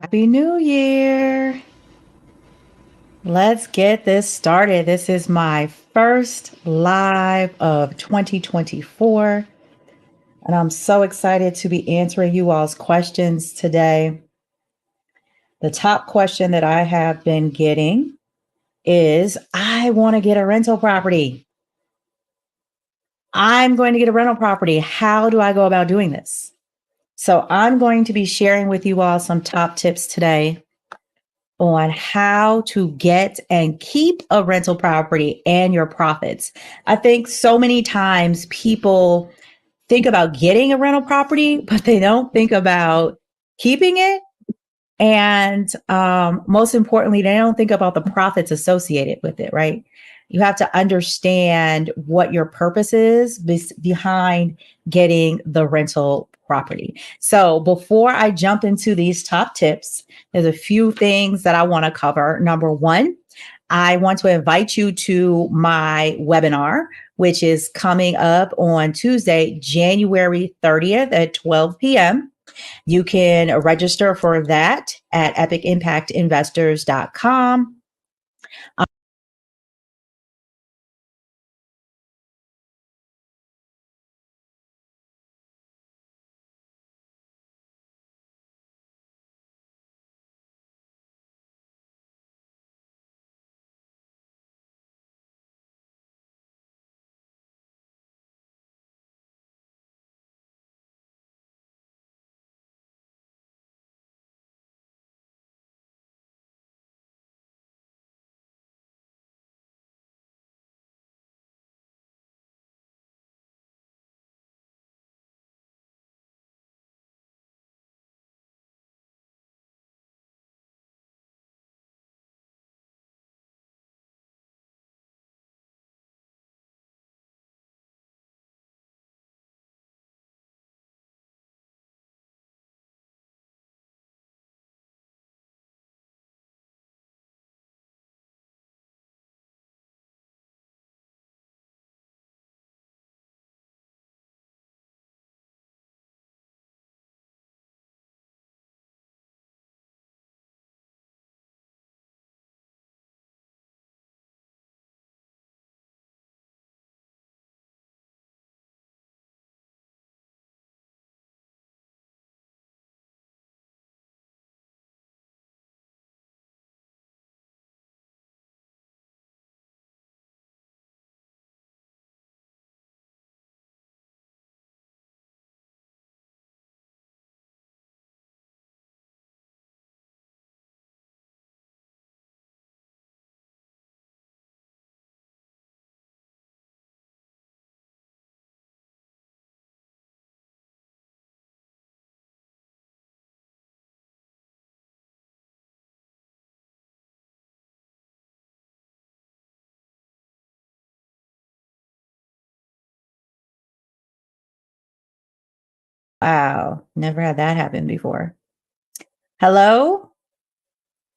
Happy New Year. Let's get this started. This is my first live of 2024, and I'm so excited to be answering you all's questions today. The top question that I have been getting is I want to get a rental property. I'm going to get a rental property. How do I go about doing this? So, I'm going to be sharing with you all some top tips today on how to get and keep a rental property and your profits. I think so many times people think about getting a rental property, but they don't think about keeping it. And most importantly, they don't think about the profits associated with it, right? You have to understand what your purpose is behind getting the rental property. So before I jump into these top tips, there's a few things that I want to cover. Number one, I want to invite you to my webinar, which is coming up on Tuesday, January 30th at 12 p.m. You can register for that at epicimpactinvestors.com. Wow, never had that happen before. Hello?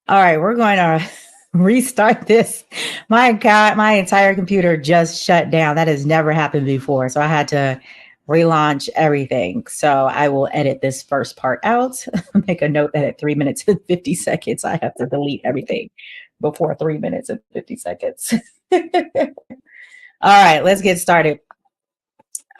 All right, we're going to restart this. My God, my entire computer just shut down. That has never happened before. So I had to relaunch everything. So I will edit this first part out. Make a note that at 3 minutes and 50 seconds, I have to delete everything before 3 minutes and 50 seconds. All right, let's get started.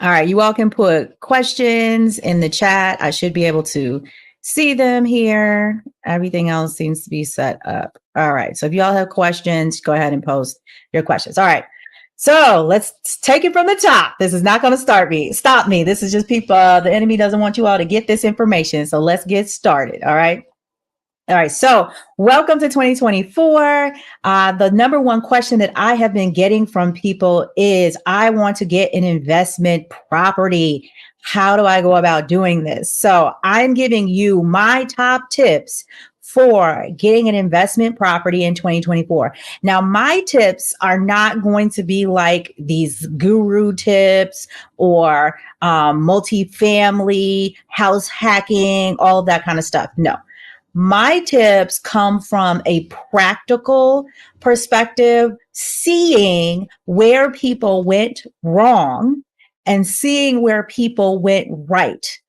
All right, you all can put questions in the chat. I should be able to see them here. Everything else seems to be set up. All right, so if you all have questions, go ahead and post your questions. All right, so let's take it from the top. This is not going to stop me. This is just people. The enemy doesn't want you all to get this information. So let's get started. All right. All right, so welcome to 2024. The number one question that I have been getting from people is I want to get an investment property. How do I go about doing this? So I'm giving you my top tips for getting an investment property in 2024. Now, my tips are not going to be like these guru tips or multifamily house hacking, all of that kind of stuff. No, my tips come from a practical perspective, seeing where people went wrong and seeing where people went right.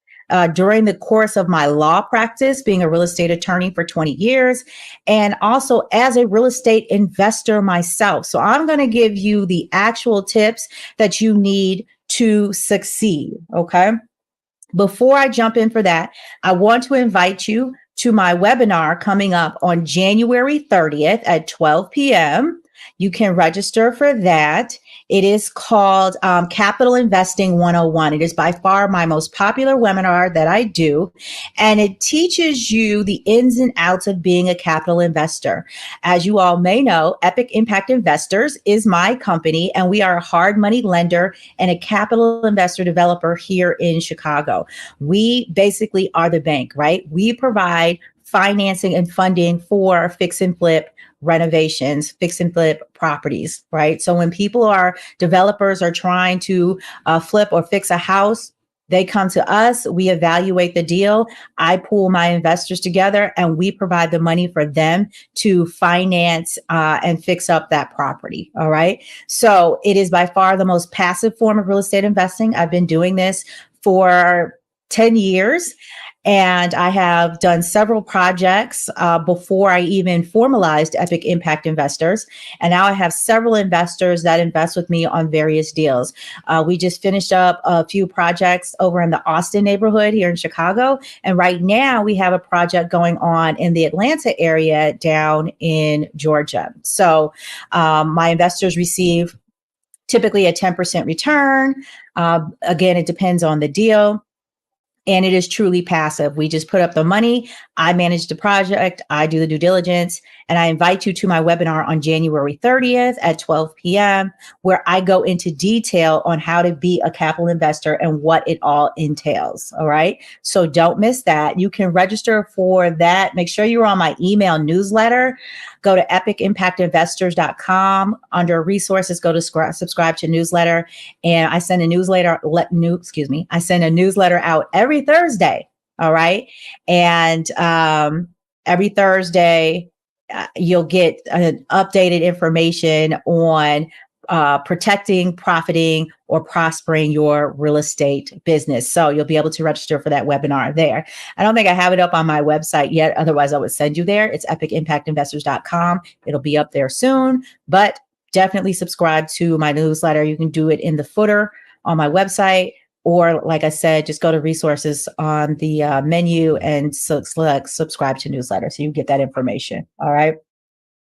during the course of my law practice, being a real estate attorney for 20 years, and also as a real estate investor myself. So I'm going to give you the actual tips that you need to succeed. Okay. Before I jump in for that, I want to invite you to my webinar coming up on January 30th at 12 p.m. You can register for that. It is called Capital Investing 101. It is by far my most popular webinar that I do, and it teaches you the ins and outs of being a capital investor. As you all may know, Epic Impact Investors is my company, and we are a hard money lender and a capital investor developer here in Chicago. We basically are the bank, right? We provide financing and funding for fix and flip renovations, fix and flip properties, right? So when developers are trying to flip or fix a house, they come to us, we evaluate the deal. I pool my investors together and we provide the money for them to finance and fix up that property. All right. So it is by far the most passive form of real estate investing. I've been doing this for 10 years. And I have done several projects before I even formalized Epic Impact Investors. And now I have several investors that invest with me on various deals. We just finished up a few projects over in the Austin neighborhood here in Chicago. And right now we have a project going on in the Atlanta area down in Georgia. So my investors receive typically a 10% return. Again, it depends on the deal. And it is truly passive. We just put up the money. I manage the project. I do the due diligence. And I invite you to my webinar on January 30th at 12 p.m., where I go into detail on how to be a capital investor and what it all entails. All right. So don't miss that. You can register for that. Make sure you're on my email newsletter. Go to epicimpactinvestors.com. Under resources, go to subscribe to newsletter. And I send a newsletter, I send a newsletter out every Thursday. All right. And every Thursday, you'll get updated information on protecting, profiting, or prospering your real estate business. So you'll be able to register for that webinar there. I don't think I have it up on my website yet. Otherwise, I would send you there. It's epicimpactinvestors.com. It'll be up there soon, but definitely subscribe to my newsletter. You can do it in the footer on my website, or like I said, just go to resources on the menu and select subscribe to newsletter. So you get that information. All right.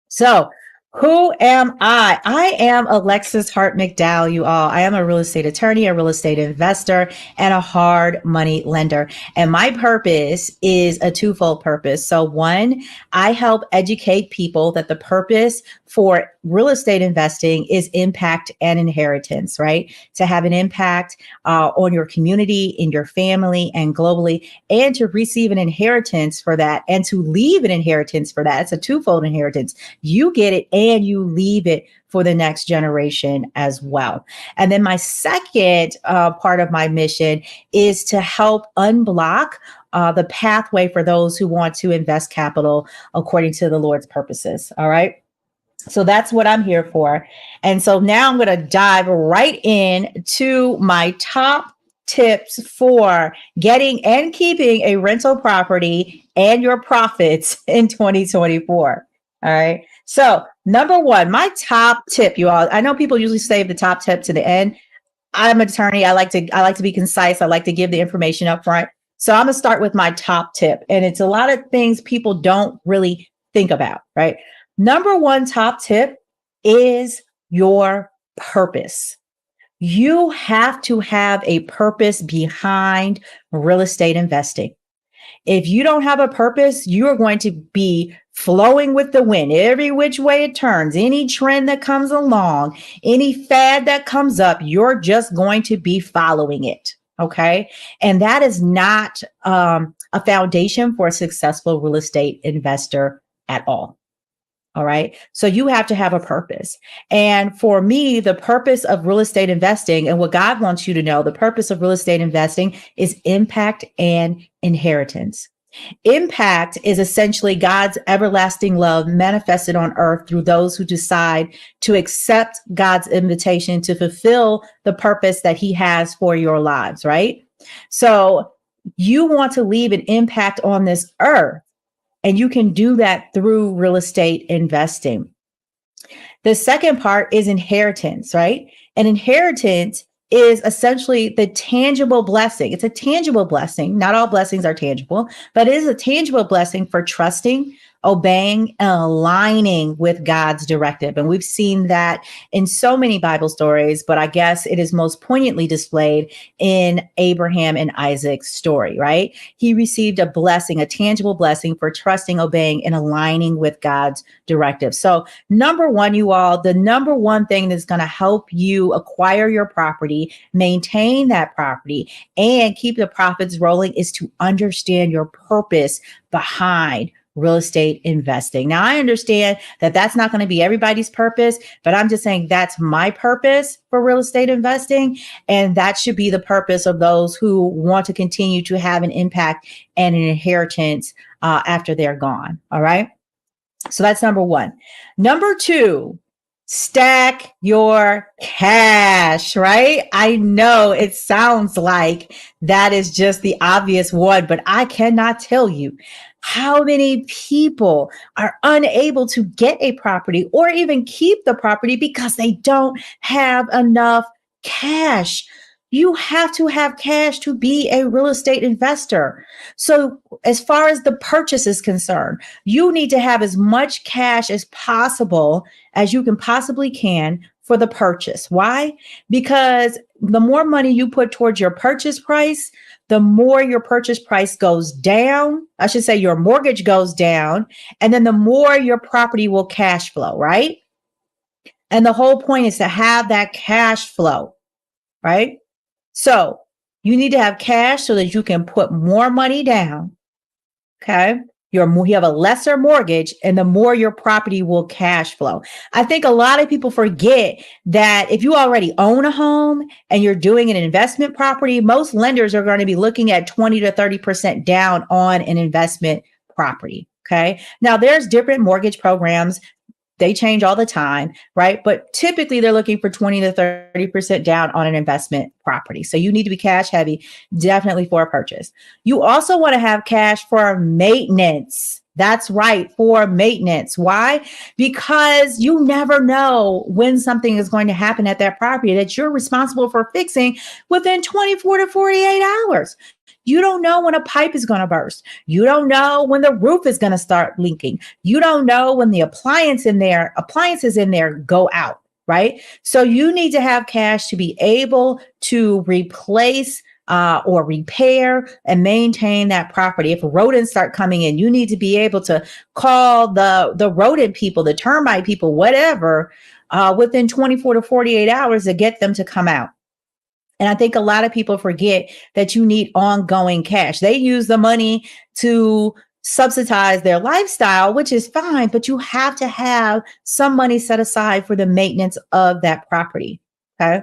So who am I? I am Alexis Hart McDowell, you all. I am a real estate attorney, a real estate investor, and a hard money lender. And my purpose is a twofold purpose. So one, I help educate people that the purpose for real estate investing is impact and inheritance, right? To have an impact on your community, in your family, and globally, and to receive an inheritance for that, and to leave an inheritance for that. It's a twofold inheritance. You get it and you leave it for the next generation as well. And then my second part of my mission is to help unblock the pathway for those who want to invest capital according to the Lord's purposes. All right. So that's what I'm here for. And so now I'm going to dive right in to my top tips for getting and keeping a rental property and your profits in 2024. All right. So number one, my top tip, you all, I know people usually save the top tip to the end. I'm an attorney. I like to be concise. I like to give the information up front. So I'm going to start with my top tip. And it's a lot of things people don't really think about, right? Number one top tip is your purpose. You have to have a purpose behind real estate investing. If you don't have a purpose, you are going to be flowing with the wind every which way it turns. Any trend that comes along, any fad that comes up, you're just going to be following it. Okay. And that is not a foundation for a successful real estate investor at all. All right. So you have to have a purpose. And for me, the purpose of real estate investing and what God wants you to know, the purpose of real estate investing is impact and inheritance. Impact is essentially God's everlasting love manifested on earth through those who decide to accept God's invitation to fulfill the purpose that he has for your lives, right? So You want to leave an impact on this earth, and you can do that through real estate investing. The second part is inheritance, right? An inheritance is essentially the tangible blessing. It's a tangible blessing. Not all blessings are tangible, but it is a tangible blessing for trusting, obeying, and aligning with God's directive. And we've seen that in so many Bible stories, but I guess it is most poignantly displayed in Abraham and Isaac's story, right? He received a blessing, a tangible blessing for trusting, obeying, and aligning with God's directive. So number one, you all, the number one thing that's going to help you acquire your property, maintain that property, and keep the profits rolling is to understand your purpose behind real estate investing. Now, I understand that that's not going to be everybody's purpose, but I'm just saying that's my purpose for real estate investing. And that should be the purpose of those who want to continue to have an impact and an inheritance after they're gone. All right. So that's number one. Number two, stack your cash, right? I know it sounds like that is just the obvious one, but I cannot tell you how many people are unable to get a property or even keep the property because they don't have enough cash. You have to have cash to be a real estate investor. So, as far as the purchase is concerned, you need to have as much cash as possible as you can possibly can for the purchase. Why? Because the more money you put towards your purchase price, the more your purchase price goes down. I should say your mortgage goes down, and then the more your property will cash flow, right? And the whole point is to have that cash flow, right? So you need to have cash so that you can put more money down. Okay. You have a lesser mortgage, and the more your property will cash flow. I think a lot of people forget that if you already own a home and you're doing an investment property, most lenders are going to be looking at 20 to 30% down on an investment property. Okay. Now there's different mortgage programs. They change all the time, right? But typically they're looking for 20 to 30% down on an investment property. So you need to be cash heavy, definitely for a purchase. You also want to have cash for maintenance. That's right, for maintenance. Why? Because you never know when something is going to happen at that property that you're responsible for fixing within 24 to 48 hours. You don't know when a pipe is going to burst. You don't know when the roof is going to start leaking. You don't know when the appliances in there go out, right? So you need to have cash to be able to replace or repair and maintain that property. If rodents start coming in, you need to be able to call the rodent people, the termite people, whatever, within 24 to 48 hours to get them to come out. And I think a lot of people forget that you need ongoing cash. They use the money to subsidize their lifestyle, which is fine, but you have to have some money set aside for the maintenance of that property. Okay.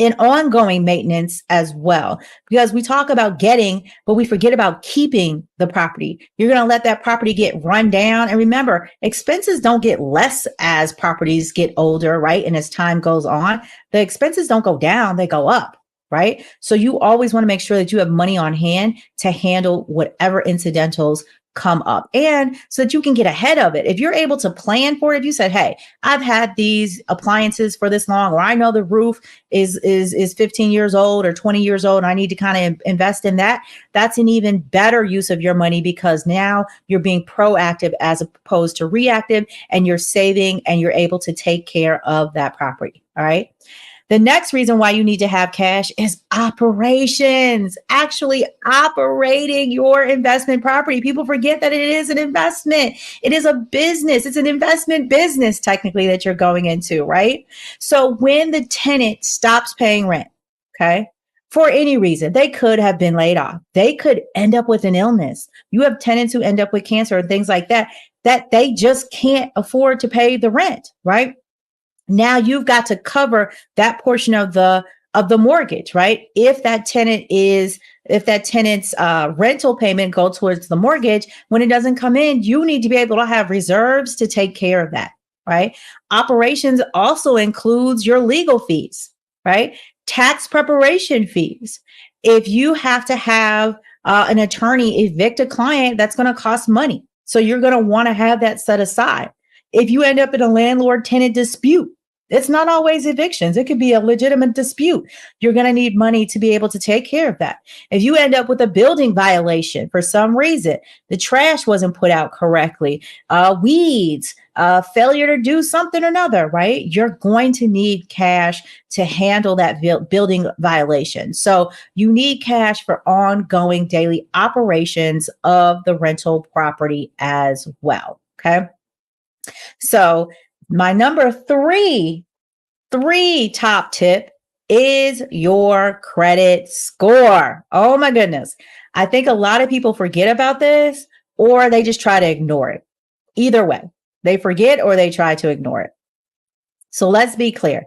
And ongoing maintenance as well, because we talk about getting, but we forget about keeping the property. You're going to let that property get run down. And remember, expenses don't get less as properties get older, right? And as time goes on, the expenses don't go down, they go up, right? So you always want to make sure that you have money on hand to handle whatever incidentals come up, and so that you can get ahead of it. If you're able to plan for it, if you said, hey, I've had these appliances for this long, or I know the roof is 15 years old or 20 years old, and I need to kind of invest in that, that's an even better use of your money, because now you're being proactive as opposed to reactive, and you're saving and you're able to take care of that property. All right. The next reason why you need to have cash is operations, actually operating your investment property. People forget that it is an investment. It is a business. It's an investment business, technically, that you're going into, right? So when the tenant stops paying rent, okay, for any reason, they could have been laid off. They could end up with an illness. You have tenants who end up with cancer and things like that, that they just can't afford to pay the rent, right? Now you've got to cover that portion of the mortgage, right? If that tenant's rental payment go towards the mortgage, when it doesn't come in, you need to be able to have reserves to take care of that, right? Operations also includes your legal fees, right? Tax preparation fees. If you have to have an attorney evict a client, that's going to cost money. So you're going to want to have that set aside. If you end up in a landlord tenant dispute, it's not always evictions. It could be a legitimate dispute. You're going to need money to be able to take care of that. If you end up with a building violation for some reason, the trash wasn't put out correctly, weeds, failure to do something or another, right? You're going to need cash to handle that building violation. So you need cash for ongoing daily operations of the rental property as well. Okay. So my number three top tip is your credit score. Oh my goodness. I think a lot of people forget about this or they just try to ignore it. Either way, they forget or they try to ignore it. So let's be clear.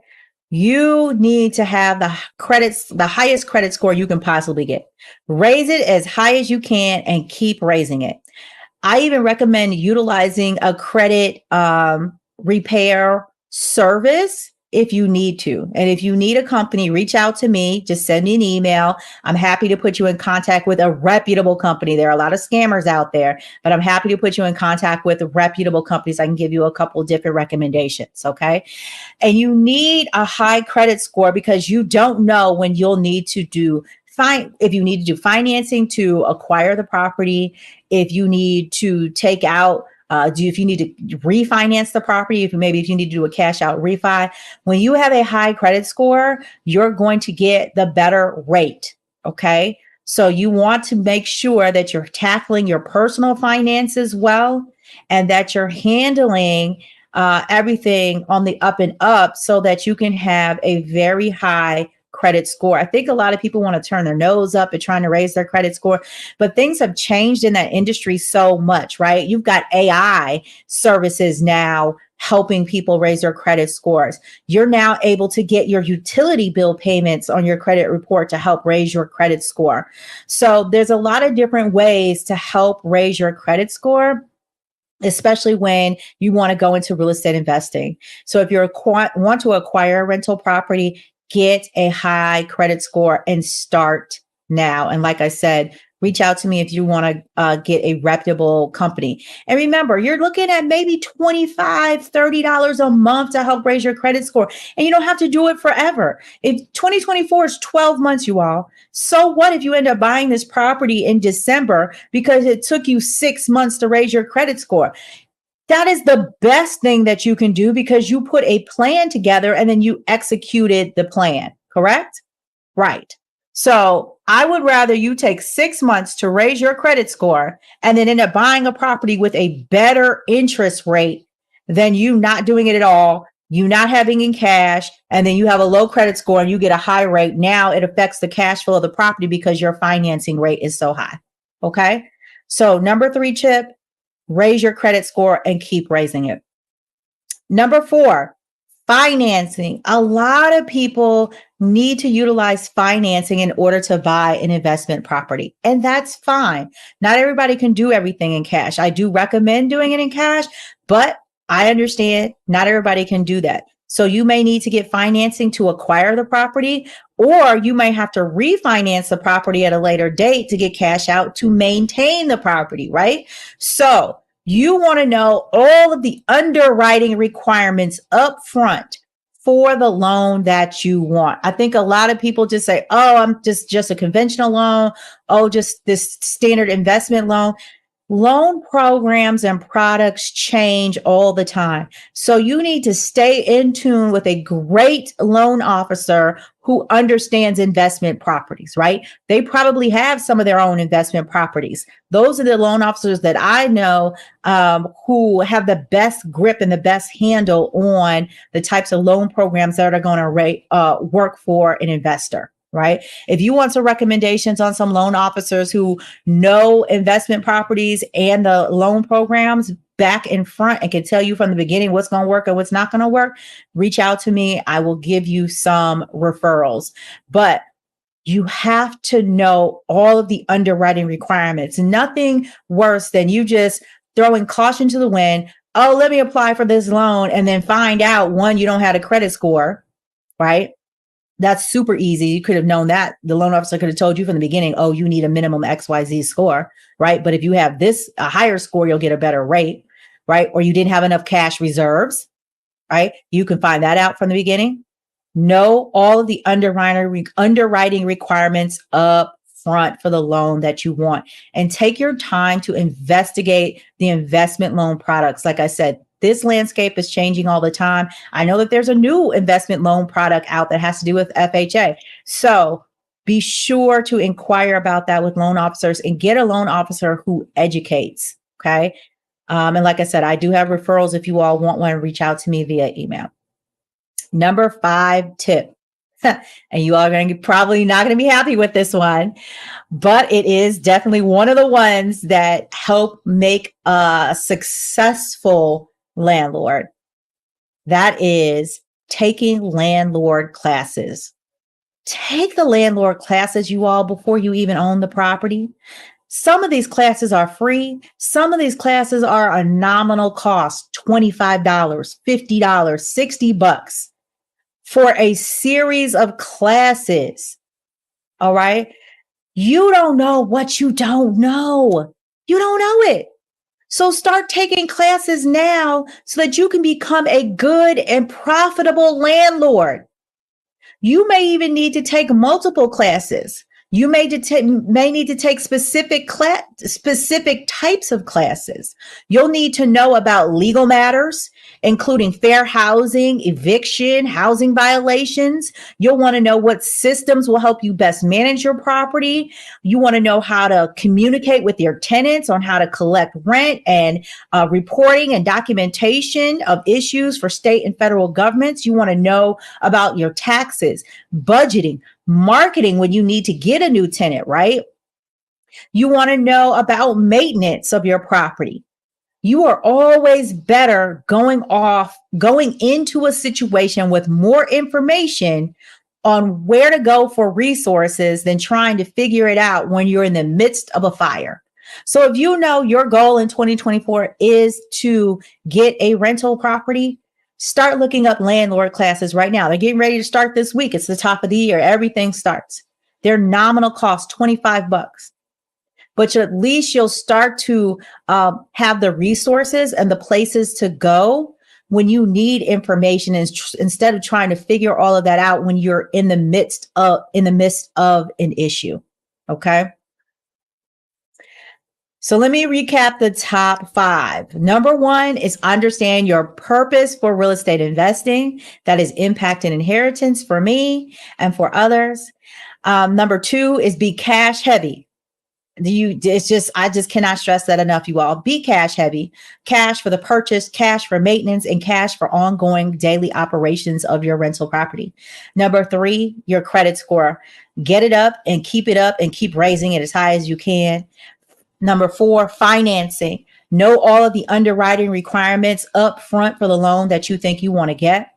You need to have the highest credit score you can possibly get. Raise it as high as you can and keep raising it. I even recommend utilizing a credit repair service if you need to. And if you need a company, reach out to me, just send me an email. I'm happy to put you in contact with a reputable company. There are a lot of scammers out there, but I'm happy to put you in contact with reputable companies. I can give you a couple different recommendations. Okay. And you need a high credit score because you don't know when you'll need to do if you need to do financing to acquire the property, if you need to take out, if you need to refinance the property, if you need to do a cash out refi. When you have a high credit score, you're going to get the better rate. Okay. So you want to make sure that you're tackling your personal finances well and that you're handling everything on the up and up so that you can have a very high credit score. I think a lot of people want to turn their nose up at trying to raise their credit score, but things have changed in that industry so much, right? You've got AI services now helping people raise their credit scores. You're now able to get your utility bill payments on your credit report to help raise your credit score. So there's a lot of different ways to help raise your credit score, especially when you want to go into real estate investing. So if you want to acquire a rental property, get a high credit score and start now. And like I said, reach out to me if you want to get a reputable company. And remember, you're looking at maybe $25, $30 a month to help raise your credit score. And you don't have to do it forever. If 2024 is 12 months, you all, so what if you end up buying this property in December because it took you 6 months to raise your credit score? That is the best thing that you can do because you put a plan together and then you executed the plan, correct? Right. So I would rather you take 6 months to raise your credit score and then end up buying a property with a better interest rate than you not doing it at all, you not having in cash, and then you have a low credit score and you get a high rate. Now it affects the cash flow of the property because your financing rate is so high. Okay. So number 3 tip, raise your credit score and keep raising it. Number 4, financing. A lot of people need to utilize financing in order to buy an investment property, and that's fine. Not everybody can do everything in cash. I do recommend doing it in cash, but I understand not everybody can do that. So you may need to get financing to acquire the property, or you may have to refinance the property at a later date to get cash out to maintain the property, right? So you want to know all of the underwriting requirements up front for the loan that you want. I think a lot of people just say, oh, I'm just a conventional loan. Oh, just this standard investment loan. Loan programs and products change all the time. So you need to stay in tune with a great loan officer who understands investment properties, right? They probably have some of their own investment properties. Those are the loan officers that I know who have the best grip and the best handle on the types of loan programs that are going to work for an investor. Right. If you want some recommendations on some loan officers who know investment properties and the loan programs back and front and can tell you from the beginning what's going to work and what's not going to work, reach out to me. I will give you some referrals. But you have to know all of the underwriting requirements. Nothing worse than you just throwing caution to the wind. Oh, let me apply for this loan and then find out, one, you don't have a credit score, right? That's super easy. You could have known that. The loan officer could have told you from the beginning, oh, you need a minimum XYZ score, right? But if you have a higher score, you'll get a better rate, right? Or you didn't have enough cash reserves, right? You can find that out from the beginning. Know all of the underwriting requirements up front for the loan that you want, and take your time to investigate the investment loan products. Like I said, this landscape is changing all the time. I know that there's a new investment loan product out that has to do with FHA. So be sure to inquire about that with loan officers and get a loan officer who educates. Okay. And like I said, I do have referrals. If you all want one, reach out to me via email. Number 5 tip. And you all are going to probably not going to be happy with this one, but it is definitely one of the ones that help make a successful landlord. That is taking landlord classes. Take the landlord classes, you all, before you even own the property. Some of these classes are free. Some of these classes are a nominal cost, $25, $50, $60 for a series of classes. All right. You don't know what you don't know. You don't know it. So start taking classes now so that you can become a good and profitable landlord. You may even need to take multiple classes. You may need to take specific types of classes. You'll need to know about legal matters, including fair housing, eviction, housing violations. You'll want to know what systems will help you best manage your property. You want to know how to communicate with your tenants on how to collect rent and reporting and documentation of issues for state and federal governments. You want to know about your taxes, budgeting, marketing when you need to get a new tenant, right? You want to know about maintenance of your property. You are always better going into a situation with more information on where to go for resources than trying to figure it out when you're in the midst of a fire. So if you know your goal in 2024 is to get a rental property, start looking up landlord classes right now. They're getting ready to start this week. It's the top of the year. Everything starts. Their nominal cost, $25. But at least you'll start to have the resources and the places to go when you need information, instead of trying to figure all of that out when you're in the midst of an issue. Okay. So let me recap the top 5. Number 1 is understand your purpose for real estate investing. That is impact and inheritance for me and for others. Number 2 is be cash heavy. I just cannot stress that enough, you all. Be cash heavy. Cash for the purchase, cash for maintenance, and cash for ongoing daily operations of your rental property. Number 3, your credit score. Get it up and keep raising it as high as you can. Number 4, financing. Know all of the underwriting requirements up front for the loan that you think you want to get.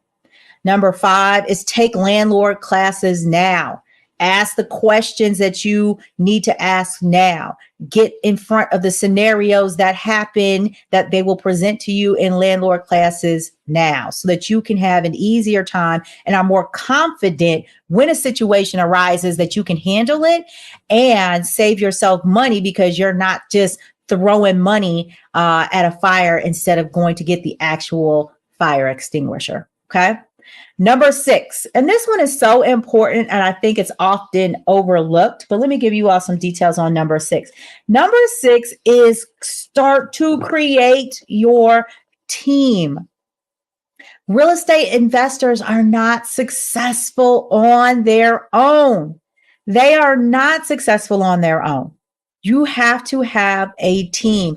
Number 5 is take landlord classes now. Ask the questions that you need to ask now. Get in front of the scenarios that happen that they will present to you in landlord classes now, so that you can have an easier time and are more confident when a situation arises that you can handle it and save yourself money, because you're not just throwing money at a fire instead of going to get the actual fire extinguisher. Okay. Number 6, and this one is so important, and I think it's often overlooked, but let me give you all some details on number 6. Number 6 is start to create your team. Real estate investors are not successful on their own. They are not successful on their own. You have to have a team.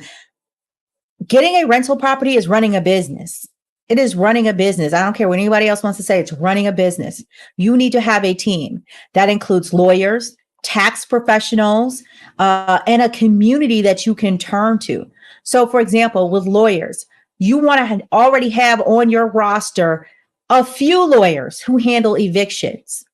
Getting a rental property is running a business. It is running a business. I don't care what anybody else wants to say. It's running a business. You need to have a team that includes lawyers, tax professionals, and a community that you can turn to. So, for example, with lawyers, you want to already have on your roster a few lawyers who handle evictions,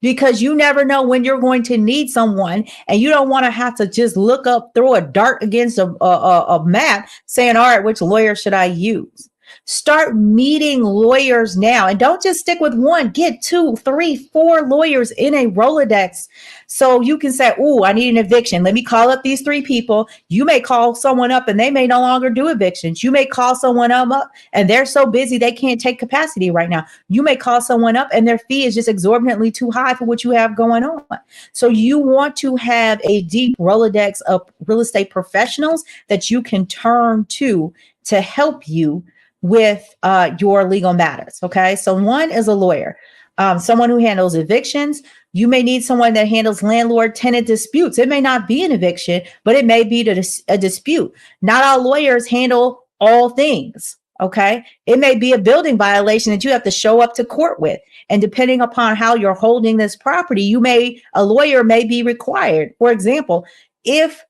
because you never know when you're going to need someone, and you don't want to have to just look up, throw a dart against a map saying, all right, which lawyer should I use? Start meeting lawyers now, and don't just stick with one. Get 2, 3, 4 lawyers in a Rolodex. So you can say, oh, I need an eviction. Let me call up these 3 people. You may call someone up and they may no longer do evictions. You may call someone up and they're so busy they can't take capacity right now. You may call someone up and their fee is just exorbitantly too high for what you have going on. So you want to have a deep Rolodex of real estate professionals that you can turn to help you with your legal matters. Okay. So one is a lawyer, someone who handles evictions. You may need someone that handles landlord tenant disputes. It may not be an eviction, but it may be a dispute. Not all lawyers handle all things. Okay. It may be a building violation that you have to show up to court with. And depending upon how you're holding this property, a lawyer may be required. For example, if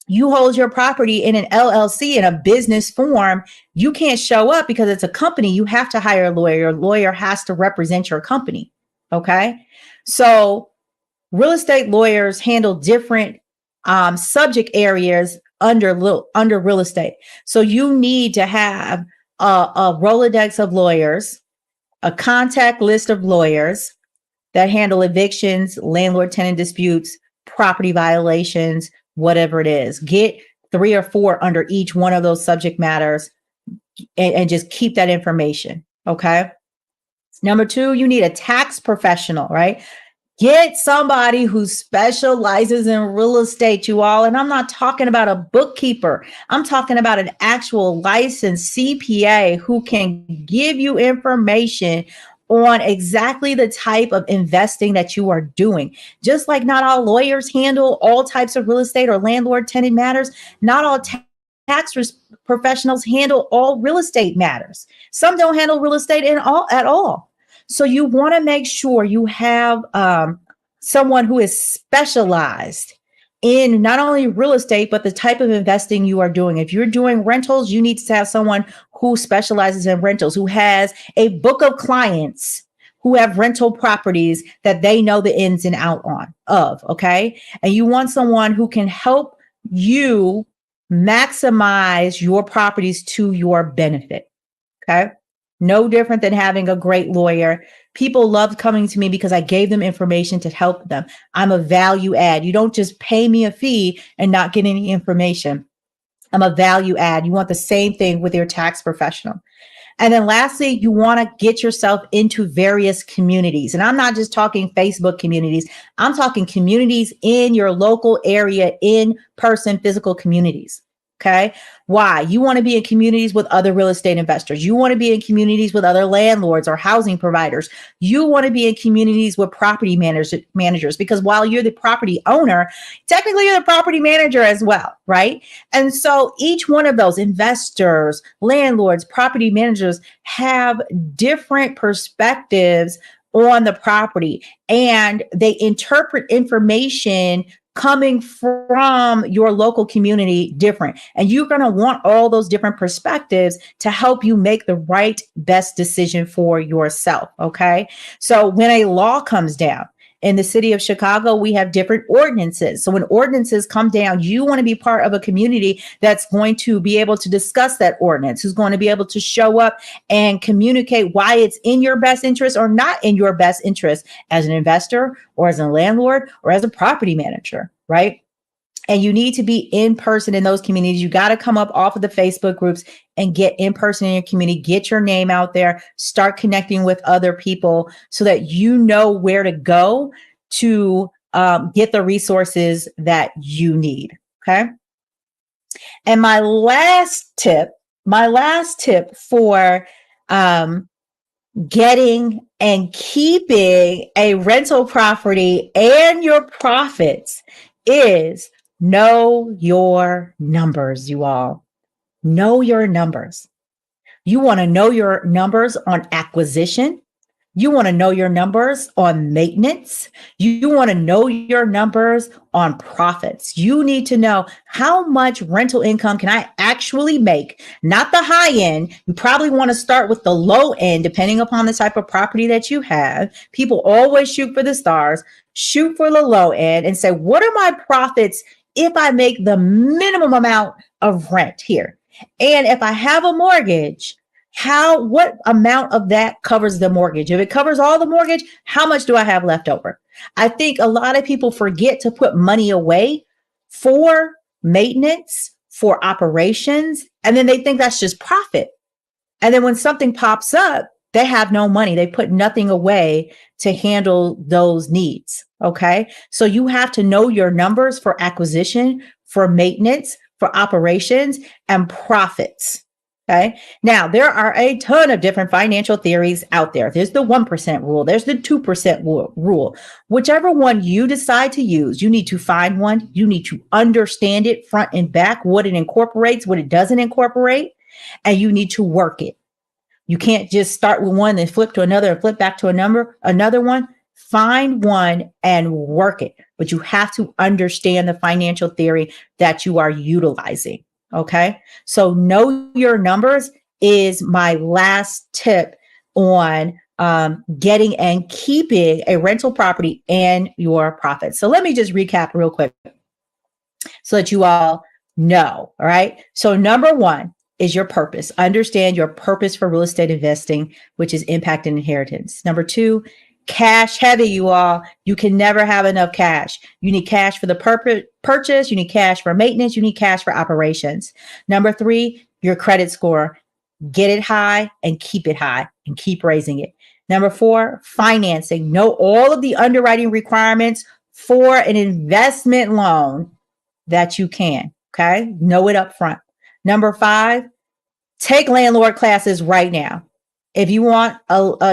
you hold your property in an LLC in a business form, you can't show up because it's a company. You have to hire a lawyer. Your lawyer has to represent your company. Okay. So real estate lawyers handle different subject areas under real estate. So you need to have a Rolodex of lawyers, a contact list of lawyers that handle evictions, landlord tenant disputes, property violations, whatever it is. Get 3 or 4 under each one of those subject matters and just keep that information. Okay. Number 2, you need a tax professional, right? Get somebody who specializes in real estate, you all. And I'm not talking about a bookkeeper. I'm talking about an actual licensed CPA who can give you information on exactly the type of investing that you are doing. Just like not all lawyers handle all types of real estate or landlord tenant matters, not all tax professionals handle all real estate matters. Some don't handle real estate at all. So you want to make sure you have someone who is specialized in not only real estate, but the type of investing you are doing. If you're doing rentals, you need to have someone who specializes in rentals, who has a book of clients who have rental properties that they know the ins and out of. Okay. And you want someone who can help you maximize your properties to your benefit. Okay. No different than having a great lawyer. People love coming to me because I gave them information to help them. I'm a value add. You don't just pay me a fee and not get any information. I'm a value add. You want the same thing with your tax professional. And then lastly, you want to get yourself into various communities. And I'm not just talking Facebook communities. I'm talking communities in your local area, in-person physical communities. Okay. Why? You want to be in communities with other real estate investors. You want to be in communities with other landlords or housing providers. You want to be in communities with property managers, because while you're the property owner, technically you're the property manager as well, right? And so each one of those investors, landlords, property managers have different perspectives on the property, and they interpret information coming from your local community different. And you're going to want all those different perspectives to help you make the right, best decision for yourself. Okay. So when a law comes down in the city of Chicago, we have different ordinances. So when ordinances come down, you want to be part of a community that's going to be able to discuss that ordinance, who's going to be able to show up and communicate why it's in your best interest or not in your best interest as an investor or as a landlord or as a property manager, right? And you need to be in person in those communities. You got to come up off of the Facebook groups and get in person in your community, get your name out there, start connecting with other people so that you know where to go to get the resources that you need. Okay. And my last tip for getting and keeping a rental property and your profits is know your numbers, you all. Know your numbers. You want to know your numbers on acquisition. You want to know your numbers on maintenance. You want to know your numbers on profits. You need to know how much rental income can I actually make, not the high end. You probably want to start with the low end, depending upon the type of property that you have. People always shoot for the stars, shoot for the low end and say, what are my profits if I make the minimum amount of rent here? And if I have a mortgage, what amount of that covers the mortgage? If it covers all the mortgage, how much do I have left over? I think a lot of people forget to put money away for maintenance, for operations, and then they think that's just profit. And then when something pops up, they have no money. They put nothing away to handle those needs. Okay. So you have to know your numbers for acquisition, for maintenance, for operations, and profits. Okay. Now, there are a ton of different financial theories out there. There's the 1% rule. There's the 2% rule. Whichever one you decide to use, you need to find one. You need to understand it front and back, what it incorporates, what it doesn't incorporate, and you need to work it. You can't just start with one, then flip to another and flip back to another one. Find one and work it. But you have to understand the financial theory that you are utilizing. Okay. So know your numbers is my last tip on getting and keeping a rental property and your profits. So let me just recap real quick so that you all know. All right. So number one is your purpose. Understand your purpose for real estate investing, which is impact and inheritance. Number two, cash heavy, you all. You can never have enough cash. You need cash for the purchase. You need cash for maintenance. You need cash for operations. Number three, your credit score. Get it high and keep it high and keep raising it. Number four, financing. Know all of the underwriting requirements for an investment loan that you can. Okay. Know it up front. Number five, take landlord classes right now. If you want,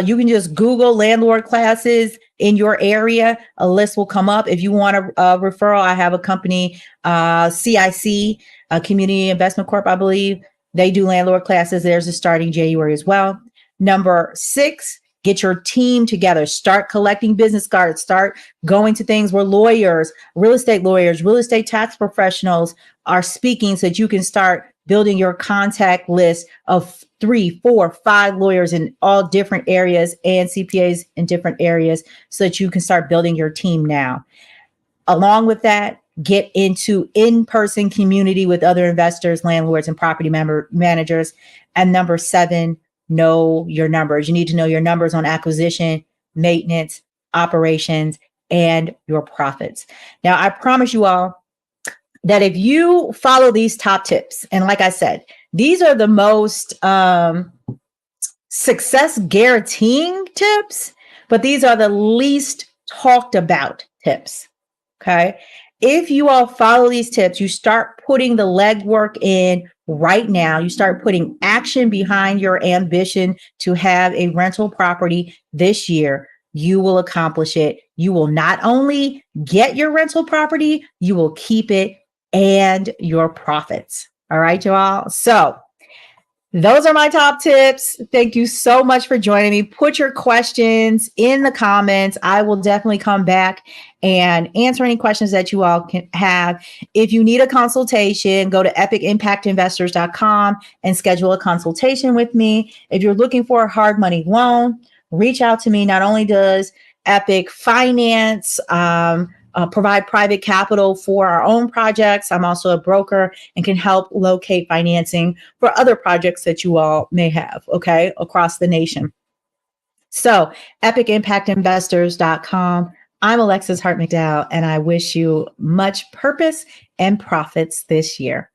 you can just Google landlord classes in your area. A list will come up. If you want a referral, I have a company, CIC, Community Investment Corp, I believe. They do landlord classes. There's a starting January as well. Number six, get your team together. Start collecting business cards. Start going to things where lawyers, real estate tax professionals are speaking so that you can start building your contact list of 3, 4, 5 lawyers in all different areas and CPAs in different areas so that you can start building your team now. Along with that, get into in-person community with other investors, landlords, and property managers. And number 7, know your numbers. You need to know your numbers on acquisition, maintenance, operations, and your profits. Now, I promise you all that if you follow these top tips, and like I said, these are the most success guaranteeing tips, but these are the least talked about tips. Okay. If you all follow these tips, you start putting the legwork in right now, you start putting action behind your ambition to have a rental property this year, you will accomplish it. You will not only get your rental property, you will keep it and your profits. All right, you all. So those are my top tips. Thank you so much for joining me. Put your questions in the comments. I will definitely come back and answer any questions that you all can have. If you need a consultation, go to epicimpactinvestors.com and schedule a consultation with me. If you're looking for a hard money loan, reach out to me. Not only does Epic Finance provide private capital for our own projects, I'm also a broker and can help locate financing for other projects that you all may have, okay, across the nation. So epicimpactinvestors.com. I'm Alexis Hart McDowell, and I wish you much purpose and profits this year.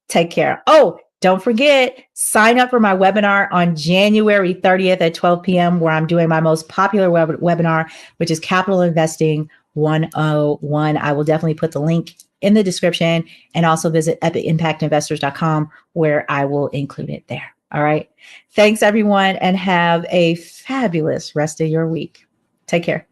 Take care. Oh, don't forget, sign up for my webinar on January 30th at 12 p.m., where I'm doing my most popular webinar, which is Capital Investing 101. I will definitely put the link in the description, and also visit epicimpactinvestors.com, where I will include it there. All right. Thanks, everyone, and have a fabulous rest of your week. Take care.